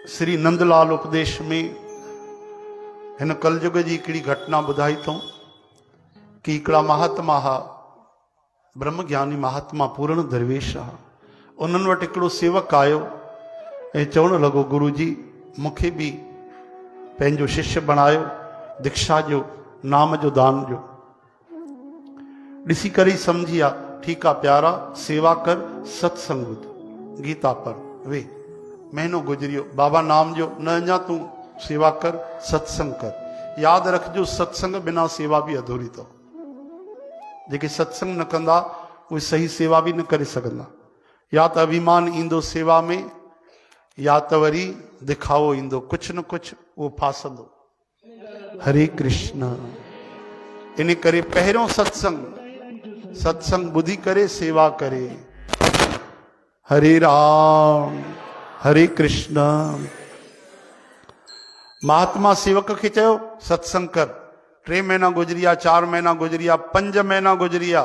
श्री नंदलाल उपदेश में हिन कलयुग जी हिकिड़ी घटना ॿुधाई अथऊं कि हिकिड़ा महात्मा हा, ब्रह्मज्ञानी महात्मा पूर्ण दरवेश हा। उन्हनि वटि हिकिड़ो सेवक आयो ऐं चवणु लॻो, गुरु जी मूंखे बि पंहिंजो शिष्य बणायो, दीक्षा जो नाम जो दान ॾियो। ॾिसी करे ई सम्झी विया, ठीकु आहे प्यारा, सेवा कर, सत्संग ॿुध, गीता पर वे। महीनो गुजरियो, बाबा नाम जो न, अञा तूं सेवा कर, सत्संग कर। यादि रखिजो, सत्संग बिना सेवा भी अधूरी अथव। जेके सत्संग न कंदा उहे सही सेवा भी न करे सघंदा। या त अभिमान ईंदो सेवा में, या त वरी दिखावो ईंदो, कुछ न कुछ उहो फासंदो। हरे कृष्ण। इन करे पहिरियों सत्संग ॿुधी करे सेवा करे। हरे राम हरे कृष्ण। महात्मा सेवक खे चयो सत्संग कर। 3 महीना गुजरिया, 4 महीना गुजरिया, 5 महीना गुजरिया।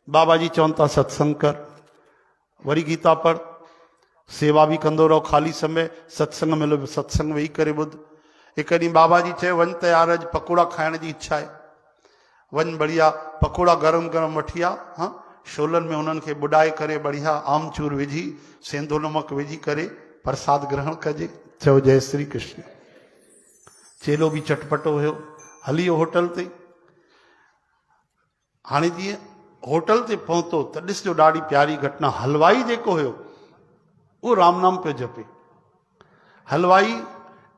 बाबा जी चवनि था सत्संग कर, वरी गीता पढ़, सेवा भी कंदो रहो, खाली समय सत्संग मिलो, सत्संग वेही करे ॿुध। एक ॾींहुं बाबा जी चयो, वञ तयार, अॼु पकोड़ा खाइण जी इच्छा आहे। वञ बढ़िया पकोड़ा गरम गरम वठी आ, हाँ, शोलनि में उन्हनि खे बुॾाए करे बढ़िया आमचूर विझी, सेंधो नमक विझी करे प्रसाद ग्रहण कजे। चयो जय श्री कृष्ण। चेलो भी चटपटो हुयो, हली वियो होटल ते। हाणे जीअं होटल ते पहुतो त ॾिसजो ॾाढी प्यारी घटना। हलवाई जेको हुयो उहो राम नाम पियो जपे। हलवाई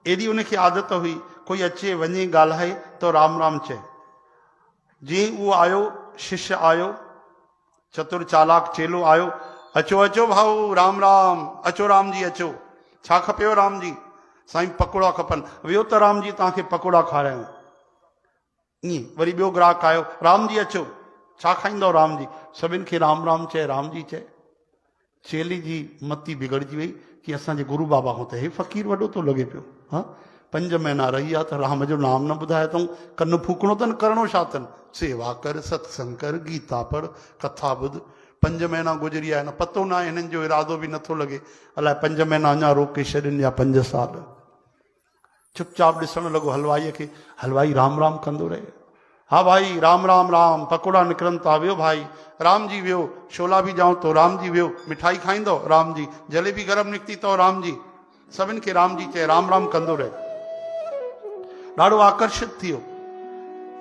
एॾी उनखे आदत हुई, कोई अचे वञे ॻाल्हाए तो राम राम चए। जीअं उहो आयो, शिष्य आयो, चतुर चालाक चेलो आयो, अचो अचो भाऊ, राम राम, अचो राम जी अचो, छा खपेव राम जी? साईं पकोड़ा खपनि। वियो त राम जी तव्हांखे पकोड़ा खारायूं। ईअं वरी ॿियो ग्राहक आयो, राम जी अचो, छा खाईंदव राम जी? सभिनि खे राम राम चए, राम जी चए। चेली जी मती बिगड़जी वई कि असांजे गुरू बाबा खां त हे फ़क़ीर वॾो थो लॻे पियो। हाँ, 5 महीना रही आहे त राम जो नाम न ॿुधाए अथऊं। कन फूकणो अथनि, करिणो छा अथनि? सेवा कर, सत्संग कर, गीता पढ़, कथा ॿुध। 5 महीना गुजरी आया, न पतो न आहे, हिननि जो इरादो बि नथो लॻे। अलाए 5 महीना अञा रोके छॾनि या 5 साल। चुपचाप ॾिसणु लॻो हलवाईअ खे। हलवाई राम राम कंदो रहे। हा भाई, राम राम राम, पकोड़ा निकिरनि था, वियो भाई, राम जी वियो, छोला भी जाऊं तो राम जी वियो, मिठाई खाईंदो राम जी, जलेबी गरम निकिती अथव राम जी। सभिनि खे राम जी चए, राम राम कंदो रहे। ॾाढो आकर्षित थी वियो।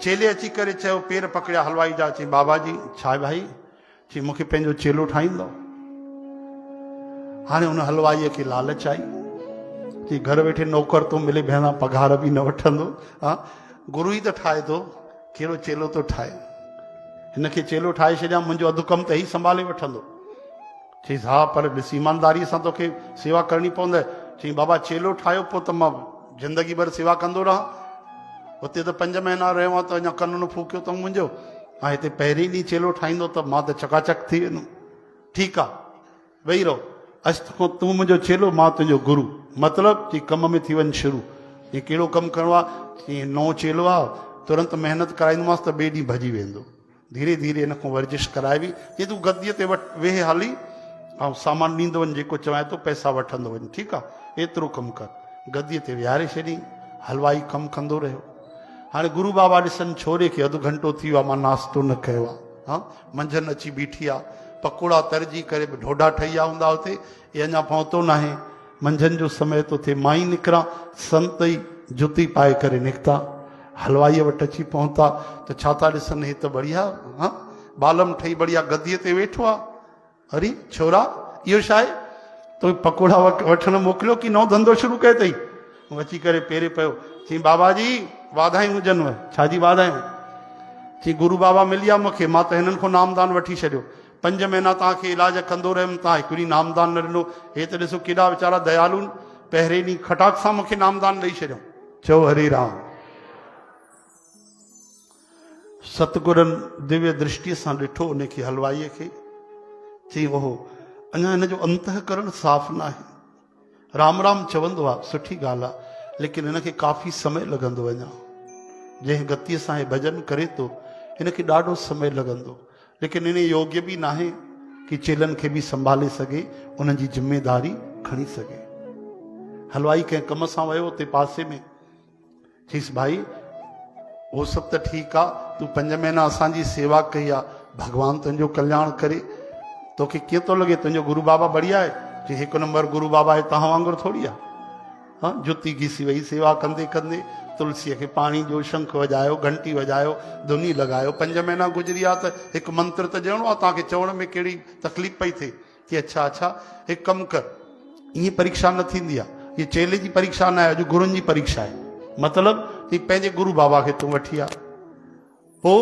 चेले अची करे चयो, पेर पकड़िया हलवाई जा, चई बाबा जी छा आहे भाई? चई मूंखे पंहिंजो चेलो ठाहींदो। हाणे हुन हलवाईअ खे लालच आई, चई घर वेठे नौकर तो मिले, भेणा पघार बि न वठंदो। हाँ, गुरू ई त ठाहे थो, कहिड़ो चेलो तो ठाहे? हिनखे चेलो ठाहे छॾियां, मुंहिंजो अधु कमु त ई संभाले वठंदो। चईसि हा, पर ॾिस ईमानदारीअ सां तोखे सेवा करणी पवंदे। चई बाबा चेलो ठाहियो, पोइ त मां ज़िंदगी भर सेवा कंदो रहां। हुते त 5 महीना रहियो आहे त अञा कन न फूकियो अथऊं मुंहिंजो, ऐं हिते पहिरीं ॾींहुं चेलो ठाहींदो त मां त चकाचक थी वेंदुमि। ठीकु आहे, वेही रहो, अॼु तूं मुंहिंजो चेलो, मां तुंहिंजो गुरू। मतिलबु चई कम में थी वञ शुरू। चई कहिड़ो कमु करिणो आहे? चई नओं चेलो आहे, तुरंत महिनत कराईंदोमांसि त ॿिए ॾींहुं भॼी वेंदो। धीरे धीरे हिन खां वर्जिश कराइबी। चई तूं गद्दीअ ते वेहे हाली, ऐं सामान ॾींदो वञ, जेको चवाए थो पैसा वठंदो वञ। ठीकु आहे, एतिरो कमु कर। गद्दीअ ते विहारे छॾी। हलवाई कमु कंदो रहियो। हाणे गुरू बाबा ॾिसनि, छोरे खे अधु घंटो थी वियो आहे, मां नाश्तो न कयो आहे। हा, मंझंदि अची बीठी आहे, पकोड़ा तरजी करे ढोढा ठही विया हूंदा हुते, हे अञा पहुतो न आहे। मंझंदि जो समय थो थिए, मां ई निकिरां, संत ई जुती पाए करे निकिता। हलवाईअ वटि अची पहुता त छा था ॾिसनि, हे त बढ़िया, हा, बालम ठही बढ़िया गद्दीअ ते वेठो आहे। अरे छोरा, इहो छा आहे? तो पकोड़ा वठणु मोकिलियो कि नओं धंधो शुरू कयो अथई? अची करे पेरे पियो। चई बाबा जी वाधायूं हुजनिव। छाजी वाधायूं? चई गुरू बाबा मिलिया मूंखे, मां त हिननि खां नामदान वठी छॾियो। 5 महीना तव्हांखे इलाज कंदो रहियुमि, तव्हां हिकिड़ी नामदान न ॾिनो। हे त ॾिसो केॾा वीचारा दयालू, पहिरें ॾींहुं खटाक सां मूंखे नामदान ॾेई छॾियो। चओ हरे राम। सतगुरनि दिव्य दृष्टिअ सां ॾिठो उनखे, हलवाईअ खे। चई ओहो, अञा हिनजो अंतःकरण साफ़ न आहे। राम राम चवंदो आहे, सुठी ॻाल्हि आहे, लेकिन हिनखे काफ़ी समय लॻंदो। अञा जंहिं गतीअ सां हे भॼन करे थो, हिनखे ॾाढो समय लॻंदो। लेकिन इन योग्य बि न आहे कि चेलनि खे बि संभाले सघे, उन्हनि जी ज़िमेदारी खणी सघे। हलवाई कंहिं कम सां वियो उते पासे में, चईसि भाई उहो सभु त ठीकु आहे, तूं 5 महीना असांजी सेवा कई आहे, भॻवानु तुंहिंजो कल्याण करे, तोखे कीअं थो लॻे तुंहिंजो गुरू बाबा बढ़िया आहे? चई 1 नंबर गुरू बाबा आहे, तव्हां वांगुरु थोरी आहे। हाँ, जुती घिसी वई, सेवा कंदे कंदे तुलसीअ खे पाणी जो शंख वॼायो, घंटी वॼायो, धुनी लॻायो। 5 महीना गुज़री आहे त हिकु मंत्र त ॾियणो आहे, तव्हांखे चवण में कहिड़ी तकलीफ़ पई थिए कि अच्छा हिकु कमु कर, ईअं परीक्षा न थींदी आहे, ये चेले जी परीक्षा न आहे, अॼु गुरुनि जी परीक्षा आहे। मतिलबु कि पंहिंजे गुरू बाबा खे तूं वठी आ। पोइ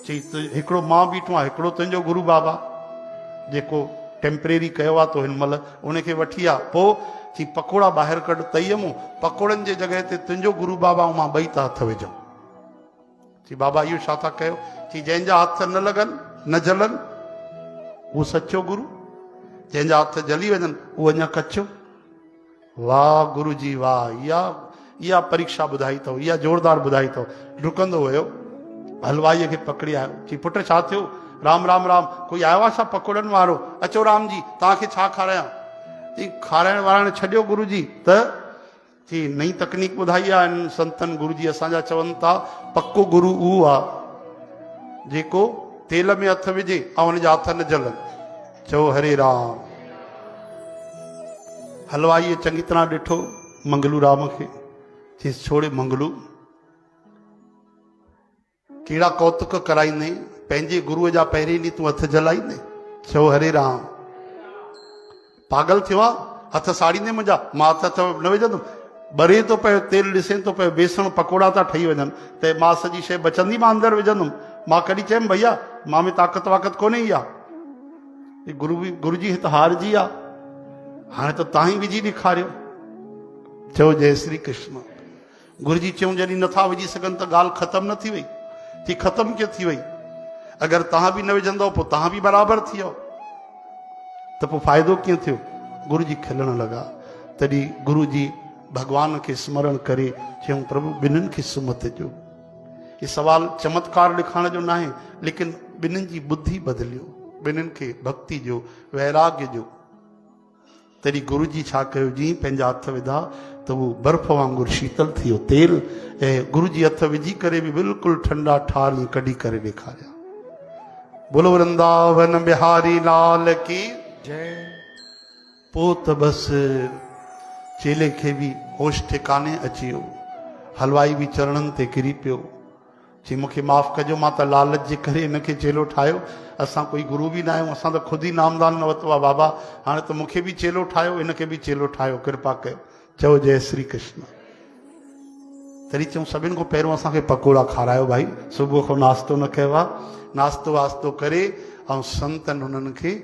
चई हिकिड़ो मां बीठो आहे, हिकिड़ो तुंहिंजो गुरू बाबा जेको टेम्परेरी कयो आहे तो हिन महिल उनखे वठी आ। पोइ चई पकोड़ा ॿाहिरि कढ तईअ मूं, पकोड़नि जे जॻह ते तुंहिंजो गुरू बाबा ऐं मां ॿई था हथ विझूं। चई बाबा इहो छा था कयो? चई जंहिंजा हथ न लॻनि न जलनि उहो सचो गुरू, जंहिंजा हथ जली वञनि उहो अञा कचो। वाह गुरु जी वाह, इहा परीक्षा ॿुधाई अथव, इहा ज़ोरदार ॿुधाई अथव। डुकंदो हुयो, हलवाईअ खे पकड़ी आयो, चई पुट छा थियो? राम राम राम, कोई आयो आहे छा पकोड़नि वारो? अचो राम जी, तव्हांखे छा खारायां? चई खाराइण वाराइण छॾियो गुरु जी, त चई नई तकनीक ॿुधाई आहे हिन संतनि। गुरु जी असांजा चवनि था पको गुरु उहो आहे जेको तेल में हथ विझे ऐं हुनजा हथ न जलनि। चओ हरे राम। हलवाईअ चङी तरह ॾिठो मंगलू राम खे, चईसि छोड़े मंगलू, कहिड़ा कौतुक कराईंदे, पंहिंजे गुरूअ जा पहिरीं ॾींहुं तूं हथ जलाईंदे। चओ हरे राम। पागल थियो आहे? हथ साड़ींदे मुंहिंजा, मां हथ न विझंदुमि? ॿरे थो पियो तेल, ॾिसे थो पियो बेसण पकोड़ा था ठही वञनि, त मां सॼी शइ बचंदी मां अंदरि विझंदुमि? मां कॾहिं चयुमि भैया मां में ताक़त वाक़त कोन्हे? इहा गुरु जी हिते हारजी आहे, हाणे त तव्हां ई विझी ॾेखारियो। चओ जय श्री कृष्ण। गुरु जी चयूं जॾहिं नथा विझी सघनि त ॻाल्हि ख़तमु न थी वई? थी ख़तमु कीअं थी वई? अगरि तव्हां बि न विझंदव पोइ तव्हां बि बराबरि थी वियो, त पोइ फ़ाइदो कीअं थियो? गुरु जी खिलण लॻा। तॾहिं गुरु जी भॻवान खे स्मरण करे चयूं प्रभु ॿिन्हिनि खे सुमत ॾियो। ये सवाल चमत्कार ॾेखारण जो न आहे, लेकिन ॿिन्हिनि जी बुद्धि बदिलियो, ॿिन्हिनि खे भक्ति जो, वैराग्य जो। तॾहिं गुरु जी छा कयो? जीअं पंहिंजा हथ विधा त उहो बर्फ़ वांगुरु शीतल थी वियो तेल, ऐं गुरु जी हथ विझी करे बि बिल्कुलु ठंडा ठार ईअं कढी करे ॾेखारिया। बोलो वृंदावन बिहारी लाल की जय। पोइ त बसि चेले खे बि होश ठिकाने अची वियो, हलवाई बि चरणनि ते किरी पियो। चई मूंखे माफ़ु कजो, मां त लालच जे करे हिनखे चेलो ठाहियो, असां कोई गुरू बि न आहियूं, असां त ख़ुदि ई नामदान न वरितो आहे बाबा, हाणे त मूंखे बि चेलो ठाहियो, हिनखे बि चेलो ठाहियो, कृपा कयो। चओ जय श्री कृष्ण। तॾहिं चऊं सभिनि खां पहिरियों असांखे पकोड़ा खारायो भाई, सुबुह खां नाश्तो न कयो आहे, नाश्तो वास्तो करे ऐं संतनि हुननि खे